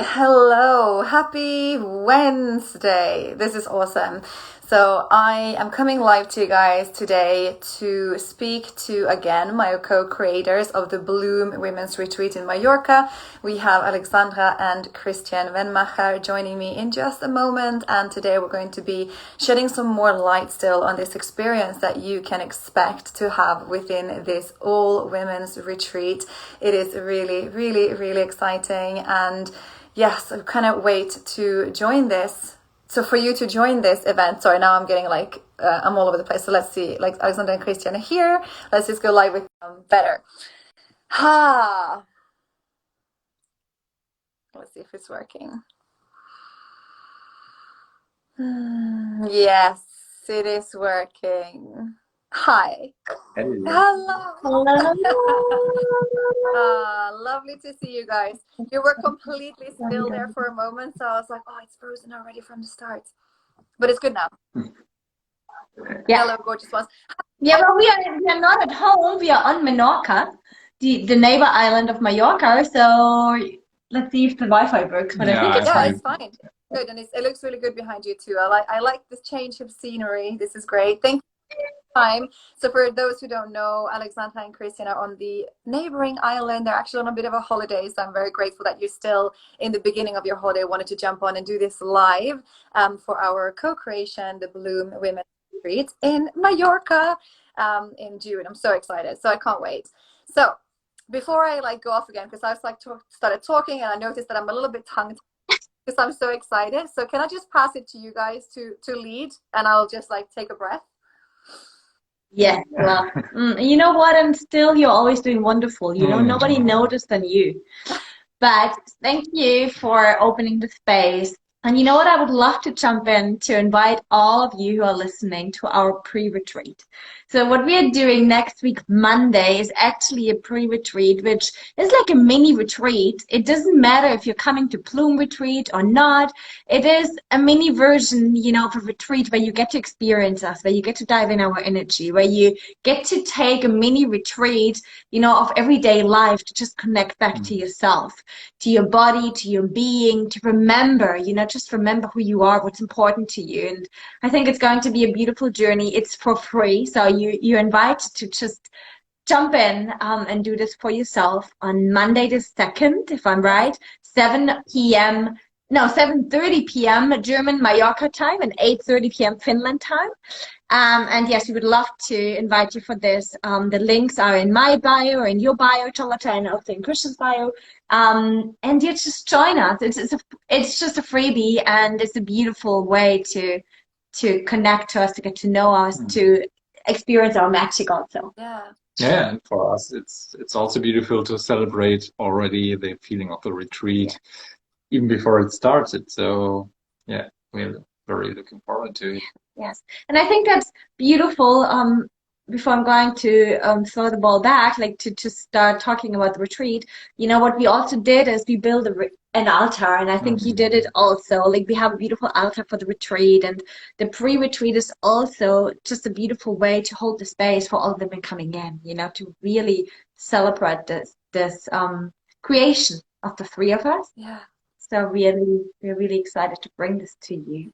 Hello, happy Wednesday. This is awesome. So I am coming live to you guys today to speak to again my co-creators of the Bloom Women's Retreat in Mallorca. We have Alexandra and Christian Venmacher joining me in just a moment, and today we're going to be shedding some more light still on this experience that you can expect to have within this all women's retreat. It is really, really, really exciting, and yes, I cannot wait to join this. So for you to join this event, sorry, now I'm getting like, I'm all over the place. So let's see, like Alexandra and Christian are here. Let's just go live with them better. Ha! Let's see if it's working. Yes, it is working. Hi. Hello. Lovely to see you guys. You were completely still there for a moment, so I was like, oh, it's frozen already from the start. But it's good now. Yeah. Hello, gorgeous ones. Yeah, well, we are not at home. We are on Menorca, the neighbor island of Mallorca. So let's see if the Wi-Fi works. But I think it's fine. It's fine. Good, and it looks really good behind you too. I like this change of scenery. This is great. Thank you. Time. So for those who don't know, Alexandra and Christian are on the neighboring island. They're actually on a bit of a holiday, so I'm very grateful that you're still in the beginning of your holiday, wanted to jump on and do this live for our co-creation, the Bloom Women Retreat in Mallorca in June. I'm so excited, so I can't wait. So before I go off again, because I was started talking and I noticed that I'm a little bit tongue-tied because I'm so excited. So can I just pass it to you guys to lead, and I'll just take a breath. Yeah, well, you know what? And still, you're always doing wonderful. You know, nobody noticed than you. But thank you for opening the space. And you know what? I would love to jump in to invite all of you who are listening to our pre-retreat. So what we are doing next week, Monday, is actually a pre-retreat, which is like a mini retreat. It doesn't matter if you're coming to Bloom Retreat or not. It is a mini version, you know, of a retreat where you get to experience us, where you get to dive in our energy, where you get to take a mini retreat, you know, of everyday life to just connect back to yourself, to your body, to your being, to remember, you know, just remember who you are, what's important to you. And I think it's going to be a beautiful journey. It's for free. So you're invited to just jump in and do this for yourself on Monday the 2nd, if I'm right, 7 p.m. No, 7:30 p.m. German Mallorca time and 8:30 p.m. Finland time. And yes, we would love to invite you for this. The links are in my bio or in your bio, Charlotta, and also in Christian's bio. And you just join us. It's just a freebie, and it's a beautiful way to connect to us, to get to know us, to experience our magic also. Yeah, and for us, it's also beautiful to celebrate already the feeling of the retreat, even before it started. So yeah, we're very looking forward to it. Yes, and I think that's beautiful. Before I'm going to throw the ball back, to start talking about the retreat, you know, what we also did is we built an altar, and I think you did it also. We have a beautiful altar for the retreat, and the pre-retreat is also just a beautiful way to hold the space for all the women coming in, you know, to really celebrate this creation of the three of us. Yeah. So we're really excited to bring this to you.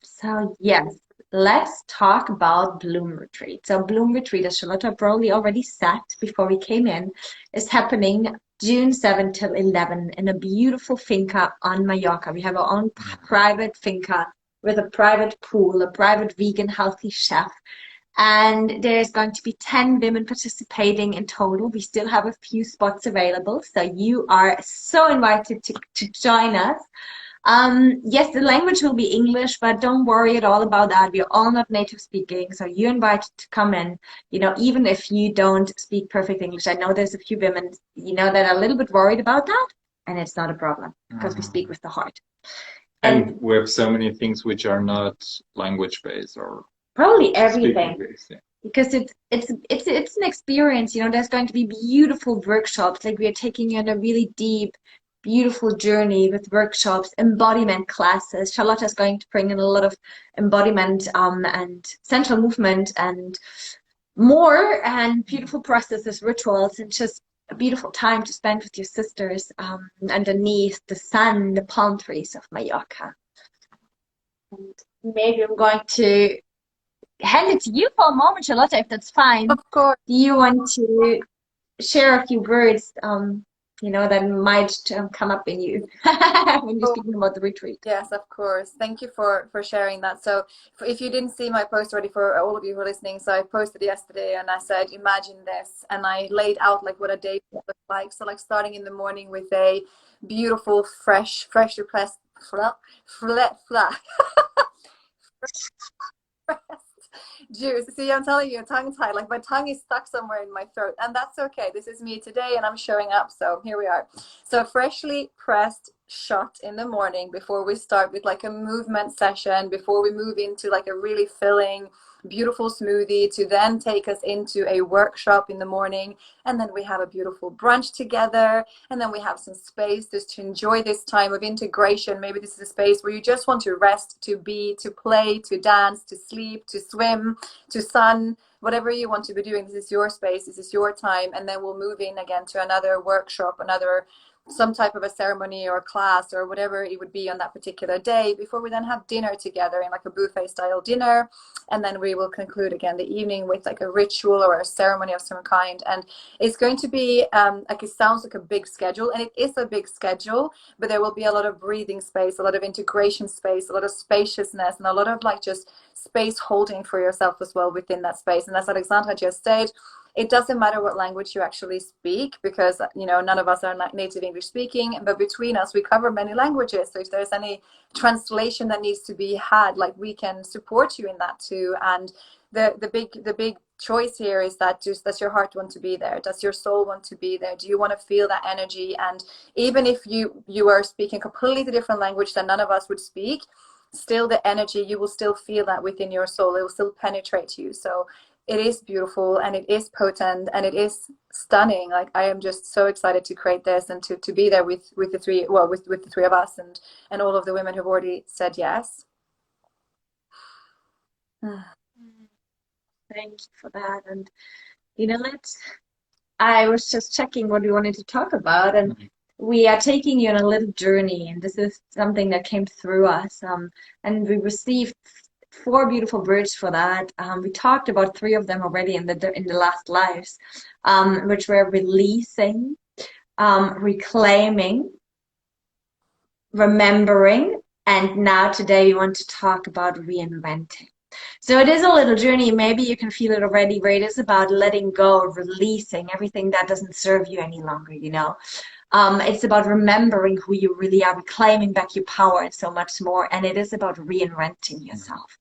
So yes, let's talk about Bloom Retreat. So Bloom Retreat, as Charlotta probably already said before we came in, is happening June 7 till 11 in a beautiful finca on Mallorca. We have our own private finca with a private pool, a private vegan healthy chef. And there's going to be 10 women participating in total. We still have a few spots available, so you are so invited to join us. Yes, the language will be English, but don't worry at all about that. We are all not native speaking, so you're invited to come in, you know, even if you don't speak perfect English. I know there's a few women, you know, that are a little bit worried about that, and it's not a problem because we speak with the heart. And we have so many things which are not language-based or probably everything. Yeah. Because it's an experience, you know. There's going to be beautiful workshops. We are taking you on a really deep, beautiful journey with workshops, embodiment classes. Charlotta is going to bring in a lot of embodiment and central movement and more, and beautiful processes, rituals, and just a beautiful time to spend with your sisters underneath the sun, the palm trees of Mallorca. And maybe I'm going to hand it to you for a moment, Charlotta, if that's fine. Of course. Do you want to share a few words, that might come up in you when you're speaking about the retreat? Yes, of course. Thank you for sharing that. So if you didn't see my post already, for all of you who are listening, so I posted yesterday and I said, imagine this. And I laid out like what a day would look like. So like starting in the morning with a beautiful, freshly pressed juice. See, I'm telling you, tongue tied. Like my tongue is stuck somewhere in my throat, and that's okay. This is me today, and I'm showing up. So here we are. So freshly pressed shot in the morning before we start with like a movement session, before we move into like a really filling, beautiful smoothie to then take us into a workshop in the morning, and then we have a beautiful brunch together, and then we have some space just to enjoy this time of integration. Maybe this is a space where you just want to rest, to be, to play, to dance, to sleep, to swim, to sun, whatever you want to be doing. This is your space, this is your time, and then we'll move in again to another workshop, some type of a ceremony or class or whatever it would be on that particular day, before we then have dinner together in like a buffet style dinner. And then we will conclude again the evening with like a ritual or a ceremony of some kind. And it's going to be like, it sounds like a big schedule, and it is a big schedule, but there will be a lot of breathing space, a lot of integration space, a lot of spaciousness, and a lot of like just space holding for yourself as well within that space. And as Alexandra just said, it doesn't matter what language you actually speak, because none of us are native English speaking, but between us we cover many languages. So if there's any translation that needs to be had, like, we can support you in that too. And the big choice here is that does your heart want to be there? Does your soul want to be there? Do you want to feel that energy? And even if you are speaking a completely different language that none of us would speak, still the energy, you will still feel that within your soul. It will still penetrate you. So it is beautiful, and it is potent, and it is stunning. Like, I am just so excited to create this and to be there with the three, well, with the three of us and all of the women who've already said yes. Thank you for that. And I was just checking what we wanted to talk about, and we are taking you on a little journey, and this is something that came through us, and we received 4 beautiful words for that. We talked about 3 of them already in the last lives, which were releasing, reclaiming, remembering, and now today we want to talk about reinventing. So it is a little journey. Maybe you can feel it already, where it is about letting go, releasing everything that doesn't serve you any longer, It's about remembering who you really are, reclaiming back your power, and so much more. And it is about reinventing yourself.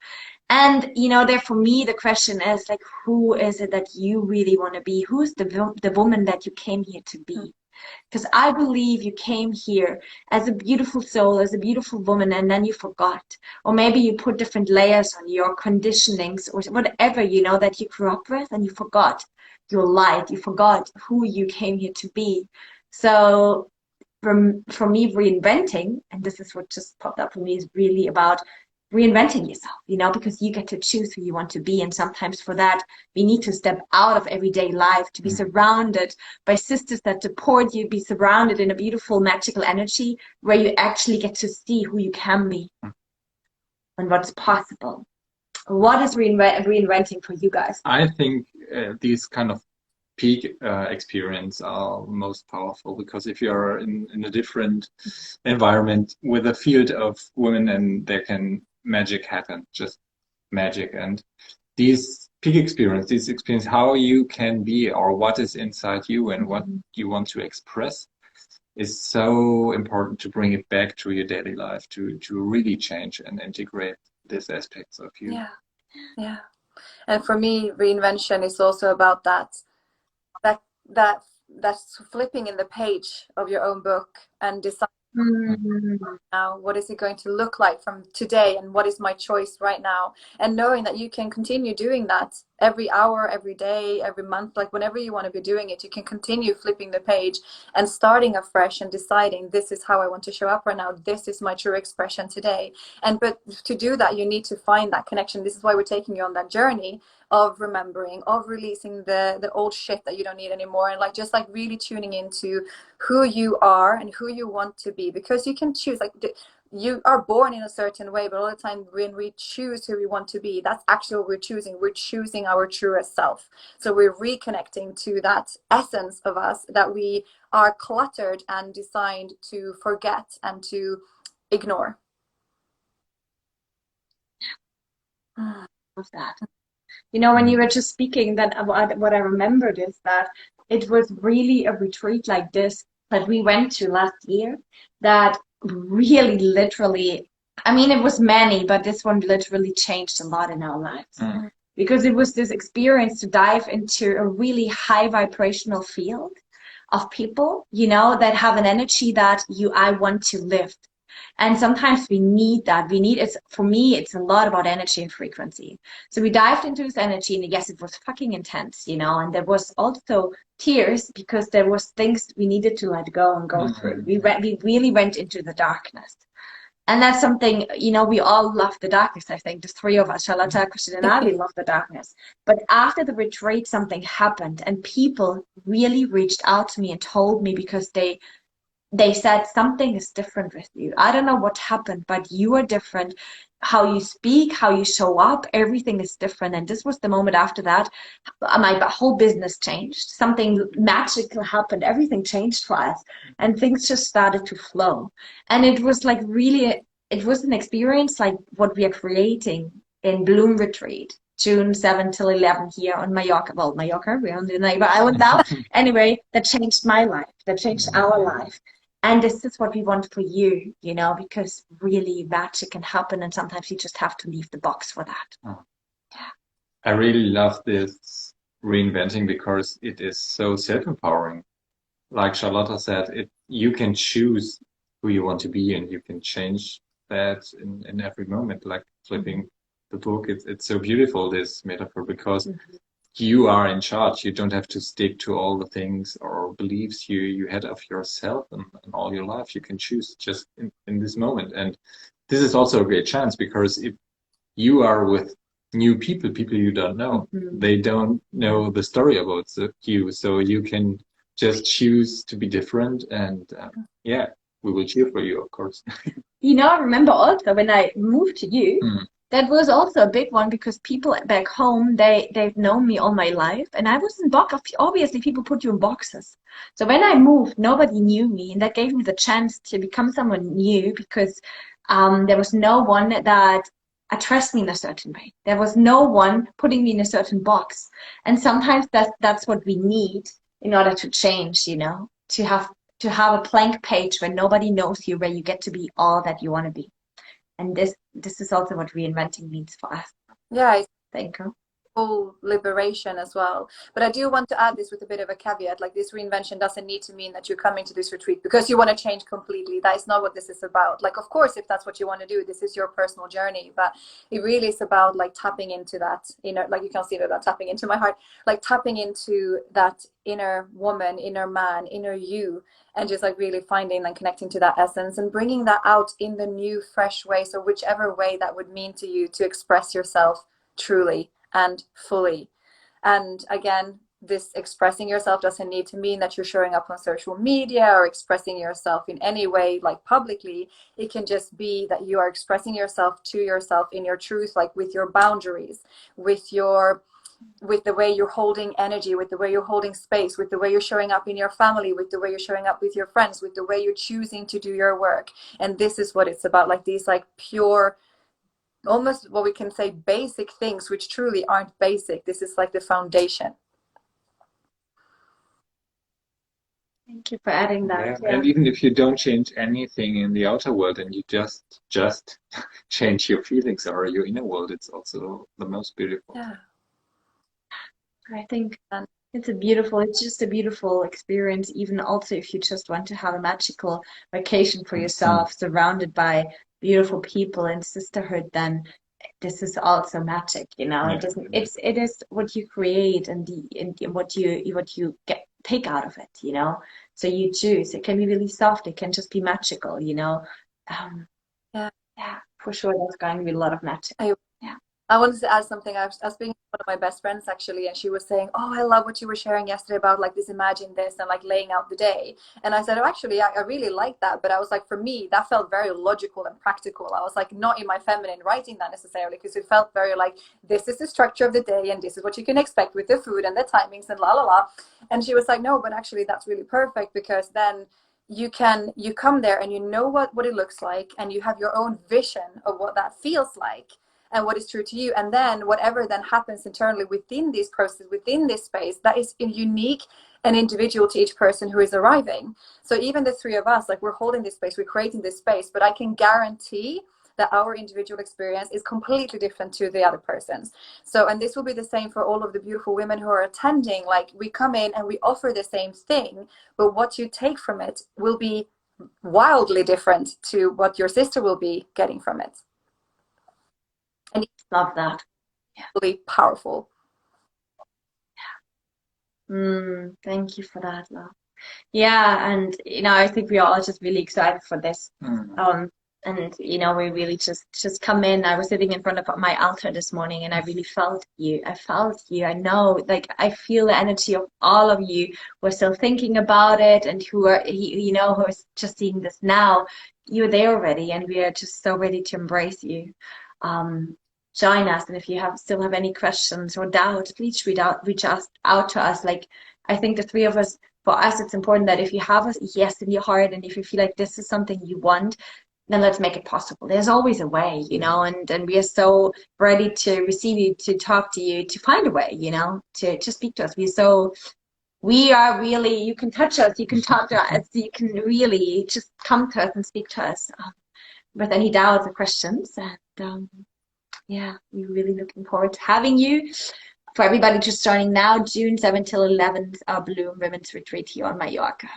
And, there for me, the question is, like, who is it that you really want to be? Who's the woman that you came here to be? Because I believe you came here as a beautiful soul, as a beautiful woman, and then you forgot. Or maybe you put different layers on your conditionings or whatever, that you grew up with, and you forgot your light. You forgot who you came here to be. So for me, reinventing, and this is what just popped up for me, is really about reinventing yourself, because you get to choose who you want to be. And sometimes for that, we need to step out of everyday life, to be surrounded by sisters that support you, be surrounded in a beautiful, magical energy where you actually get to see who you can be and what's possible. What is reinventing for you guys? I think these kind of peak experience are most powerful, because if you're in a different environment with a field of women, and there can magic happen, just magic. And these peak experience, how you can be, or what is inside you and what you want to express, is so important to bring it back to your daily life, to really change and integrate these aspects of you. Yeah. And for me, reinvention is also about that's flipping in the page of your own book and deciding now, what is it going to look like from today, and what is my choice right now, and knowing that you can continue doing that every hour, every day, every month, like whenever you want to be doing it, you can continue flipping the page and starting afresh and deciding, this is how I want to show up right now, this is my true expression today. But to do that, you need to find that connection. This is why we're taking you on that journey of remembering, of releasing the old shit that you don't need anymore, and like just like really tuning into who you are and who you want to be, because you can choose. Like you are born in a certain way, but all the time when we choose who we want to be, that's actually what we're choosing. We're choosing our truest self. So we're reconnecting to that essence of us that we are cluttered and designed to forget and to ignore. Of that. You know, when you were just speaking, that what I remembered is that it was really a retreat like this that we went to last year that really literally, I mean, it was many, but this one literally changed a lot in our lives. Because it was this experience to dive into a really high vibrational field of people, you know, that have an energy that I want to lift. And sometimes we need that. It's, for me, it's a lot about energy and frequency. So we dived into this energy, and yes, it was fucking intense, you know, and there was also tears because there was things we needed to let go and go through. We really went into the darkness. And that's something, you know, we all love the darkness. I think the three of us, Charlotta, Christian, and I, we love the darkness. But after the retreat, something happened, and people really reached out to me and told me, because they said something is different with you. I don't know what happened, but you are different. How you speak, how you show up, everything is different. And this was the moment after that, my whole business changed. Something magical happened. Everything changed for us, and things just started to flow. And it was like really, it was an experience like what we are creating in Bloom Retreat, June 7 till 11 here on Mallorca. Well, Mallorca, we're on the neighbor island now. Anyway, that changed my life. That changed our life. And this is what we want for you, you know, because really magic can happen, and sometimes you just have to leave the box for that. Oh. Yeah. I really love this reinventing because it is so self-empowering. Like Charlotta said, you can choose who you want to be, and you can change that in every moment, like flipping the book. It's so beautiful, this metaphor, because you are in charge. You don't have to stick to all the things or beliefs you had of yourself and all your life. You can choose just in this moment. And this is also a great chance, because if you are with new people you don't know, they don't know the story about you. So you can just choose to be different. And yeah, we will cheer for you, of course. You know, I remember also when I moved to you, that was also a big one, because people back home, they've known me all my life, and I was in box. Obviously, people put you in boxes. So when I moved, nobody knew me, and that gave me the chance to become someone new, because there was no one that addressed me in a certain way. There was no one putting me in a certain box. And sometimes that's what we need in order to change, you know, to have a blank page where nobody knows you, where you get to be all that you want to be. And this is also what reinventing means for us. Yeah, I think. Full liberation as well. But I do want to add this with a bit of a caveat. Like, this reinvention doesn't need to mean that you're coming to this retreat because you want to change completely. That is not what this is about. Like, of course, if that's what you want to do, this is your personal journey, but it really is about like tapping into that inner, like you can see that tapping into my heart, like tapping into that inner woman, inner man, inner you, and just like really finding and connecting to that essence and bringing that out in the new, fresh way. So whichever way that would mean to you, to express yourself truly and fully. And again, this expressing yourself doesn't need to mean that you're showing up on social media or expressing yourself in any way, like publicly. It can just be that you are expressing yourself to yourself in your truth, like with your boundaries, with the way you're holding energy, with the way you're holding space, with the way you're showing up in your family, with the way you're showing up with your friends, with the way you're choosing to do your work. And this is what it's about, like these like pure, almost what we can say basic things, which truly aren't basic. This is like the foundation. Thank you for adding that. Yeah. And even if you don't change anything in the outer world and you just change your feelings or your inner world, it's also the most beautiful. Yeah, I think it's just a beautiful experience, even also if you just want to have a magical vacation for yourself, surrounded by beautiful people and sisterhood, then this is also magic, you know. Yeah. It is what you create and what you take out of it, you know. So you choose. It can be really soft, it can just be magical, you know. Yeah, for sure, there's going to be a lot of magic. I wanted to add something. I was speaking to one of my best friends actually, and she was saying, oh, I love what you were sharing yesterday about like this, imagine this, and like laying out the day. And I said, oh, actually, I really like that. But I was like, for me, that felt very logical and practical. I was like, not in my feminine writing that necessarily, because it felt very like, this is the structure of the day, and this is what you can expect with the food and the timings and la la la. And she was like, no, but actually that's really perfect, because then you come there and you know what it looks like, and you have your own vision of what that feels like and what is true to you. And then whatever then happens internally within this process, within this space, that is unique and individual to each person who is arriving. So even the three of us, like, we're holding this space, we're creating this space, but I can guarantee that our individual experience is completely different to the other person's. So, and this will be the same for all of the beautiful women who are attending. Like, we come in and we offer the same thing, but what you take from it will be wildly different to what your sister will be getting from it. And it's Love that. really powerful. Thank you for that, love. Yeah, and I think we are all just really excited for this. And we really just come in. I was sitting in front of my altar this morning, and I really felt you. I felt you. I know, like, I feel the energy of all of you who are still thinking about it, and who are who are just seeing this now. You're there already, and we are just so ready to embrace you. Join us, and if you still have any questions or doubts, please reach out to us. Like, I think the three of us, for us, it's important that if you have a yes in your heart, and if you feel like this is something you want, then let's make it possible. There's always a way, and we are so ready to receive you, to talk to you, to find a way, to speak to us. We are really, you can touch us, you can talk to us, you can really just come to us and speak to us with any doubts or questions. And yeah, we're really looking forward to having you. For everybody just joining now, June 7th till 11th, our Bloom Women's Retreat here on Mallorca.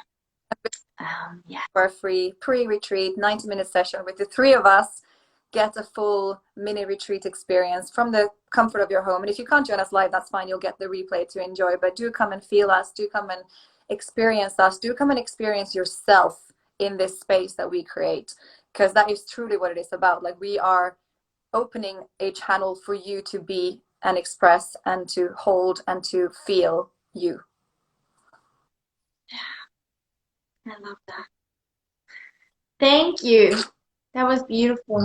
Yeah. For a free pre-retreat 90-minute session with the three of us. Get a full mini retreat experience from the comfort of your home. And if you can't join us live, that's fine. You'll get the replay to enjoy. But do come and feel us. Do come and experience us. Do come and experience yourself in this space that we create, because that is truly what it is about. Like, we are opening a channel for you to be and express and to hold and to feel you. I love that. Thank you. That was beautiful.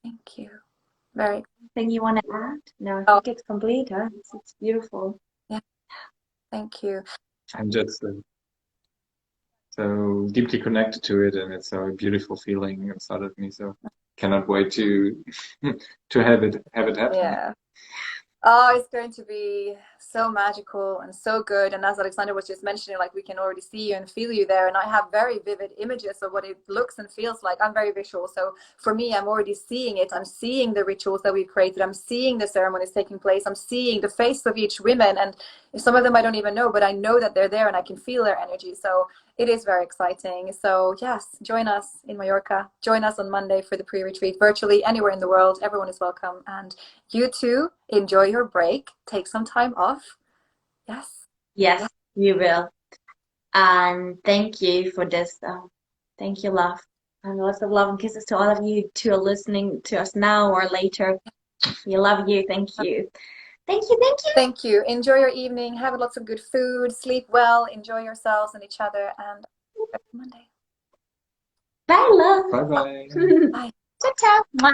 Thank you. Very. Anything you want to add? No, I think it's complete, huh? It's beautiful. Yeah. Thank you. I'm just so deeply connected to it, and it's a beautiful feeling inside of me. So cannot wait to have it happen. Yeah. Oh, it's going to be so magical and so good. And as Alexandra was just mentioning, like, we can already see you and feel you there. And I have very vivid images of what it looks and feels like. I'm very visual. So for me, I'm already seeing it. I'm seeing the rituals that we've created. I'm seeing the ceremonies taking place. I'm seeing the face of each woman. And some of them I don't even know, but I know that they're there and I can feel their energy. So it is very exciting. So yes, join us in Mallorca. Join us on Monday for the pre-retreat, virtually anywhere in the world. Everyone is welcome. And you too, enjoy your break. Take some time off. Yes, you will. And thank you for this. Thank you, love. And lots of love and kisses to all of you who are listening to us now or later. We love you. Thank you. Thank you. Thank you. Thank you. Enjoy your evening. Have lots of good food. Sleep well. Enjoy yourselves and each other. And Monday. Bye, love. Bye-bye. Bye. Ciao, ciao.